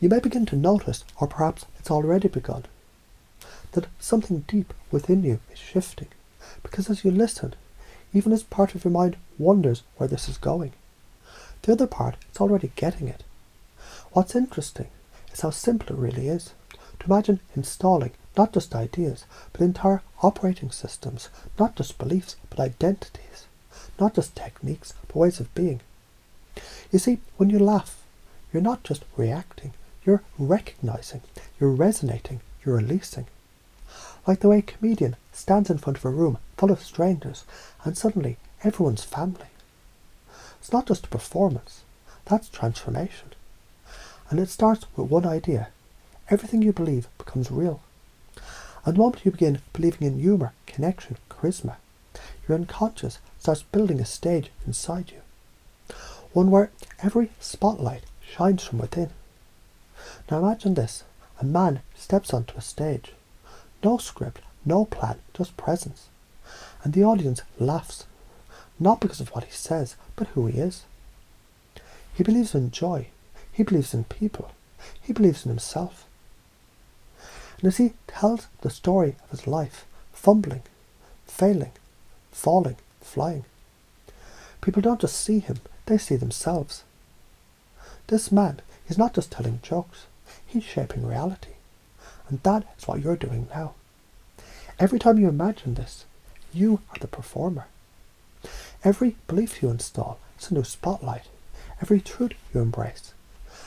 you may begin to notice, or perhaps it's already begun, that something deep within you is shifting, because as you listen, even as part of your mind wonders where this is going, the other part is already getting it. What's interesting is how simple it really is to imagine installing not just ideas, but entire operating systems, not just beliefs, but identities, not just techniques, but ways of being. You see, when you laugh, you're not just reacting, you're recognizing, you're resonating, you're releasing. Like the way a comedian stands in front of a room full of strangers and suddenly everyone's family. It's not just a performance, that's transformation. And it starts with one idea. Everything you believe becomes real. And the moment you begin believing in humour, connection, charisma, your unconscious starts building a stage inside you. One where every spotlight shines from within. Now imagine this. A man steps onto a stage. No script, no plan, just presence. And the audience laughs. Not because of what he says, but who he is. He believes in joy. He believes in people. He believes in himself. And as he tells the story of his life, fumbling, failing, falling, flying, people don't just see him, they see themselves. This man is not just telling jokes, he's shaping reality. And that is what you're doing now. Every time you imagine this, you are the performer. Every belief you install is a new spotlight. Every truth you embrace,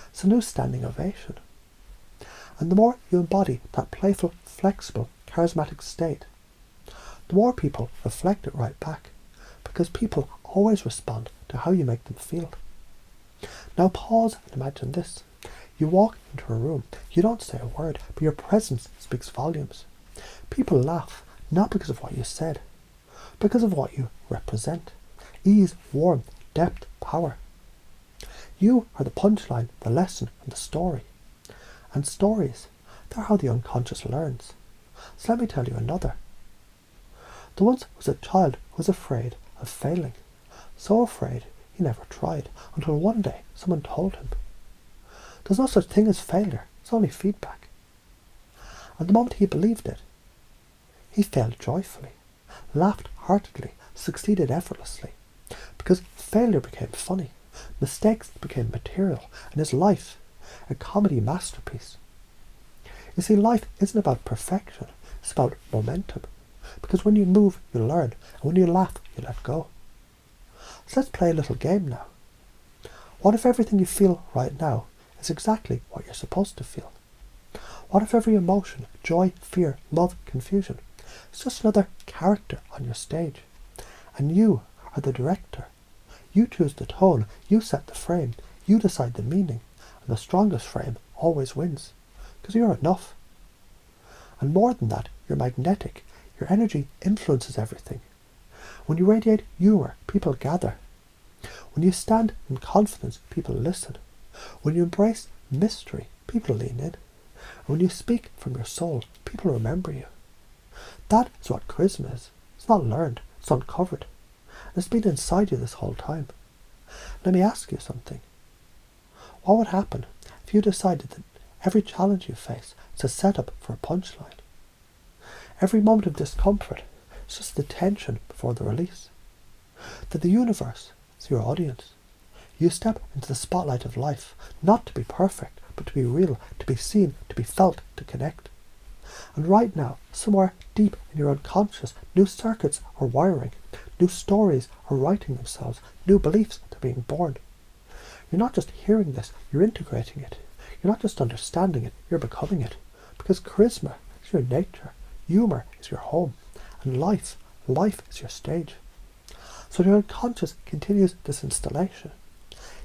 it's a new standing ovation. And the more you embody that playful, flexible, charismatic state, the more people reflect it right back, because people always respond to how you make them feel. Now pause and imagine this. You walk into a room, you don't say a word, but your presence speaks volumes. People laugh, not because of what you said, because of what you represent. Ease, warmth, depth, power. You are the punchline, the lesson, and the story. And stories, they're how the unconscious learns. So let me tell you another. There once was a child who was afraid of failing. So afraid, he never tried, until one day someone told him, there's no such thing as failure, it's only feedback. And the moment he believed it, he failed joyfully, laughed heartedly, succeeded effortlessly, because failure became funny, mistakes became material, and his life, a comedy masterpiece. You see, life isn't about perfection, it's about momentum, because when you move, you learn, and when you laugh, you let go. So let's play a little game now. What if everything you feel right now is exactly what you're supposed to feel? What if every emotion, joy, fear, love, confusion, is just another character on your stage? And you are the director. You choose the tone, you set the frame, you decide the meaning, and the strongest frame always wins, because you're enough. And more than that, you're magnetic. Your energy influences everything. When you radiate humour, people gather. When you stand in confidence, people listen. When you embrace mystery, people lean in. And when you speak from your soul, people remember you. That is what charisma is. It's not learned, it's uncovered. And it's been inside you this whole time. Let me ask you something. What would happen if you decided that every challenge you face is a setup for a punchline? Every moment of discomfort is just the tension before the release. That the universe is your audience. You step into the spotlight of life, not to be perfect, but to be real, to be seen, to be felt, to connect. And right now, somewhere deep in your unconscious, new circuits are wiring, new stories are writing themselves, new beliefs are being born. You're not just hearing this, you're integrating it. You're not just understanding it, you're becoming it. Because charisma is your nature, humour is your home, and life is your stage. So your unconscious continues this installation.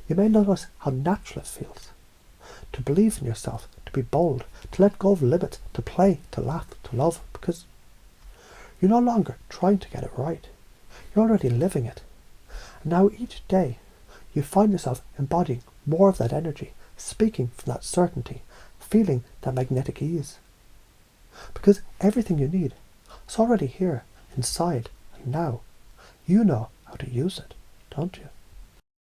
You may notice how natural it feels. To believe in yourself, to be bold, to let go of limits, to play, to laugh, to love, because you're no longer trying to get it right. You're already living it. And now each day, you find yourself embodying more of that energy, speaking from that certainty, feeling that magnetic ease. Because everything you need is already here, inside, and now. You know how to use it, don't you?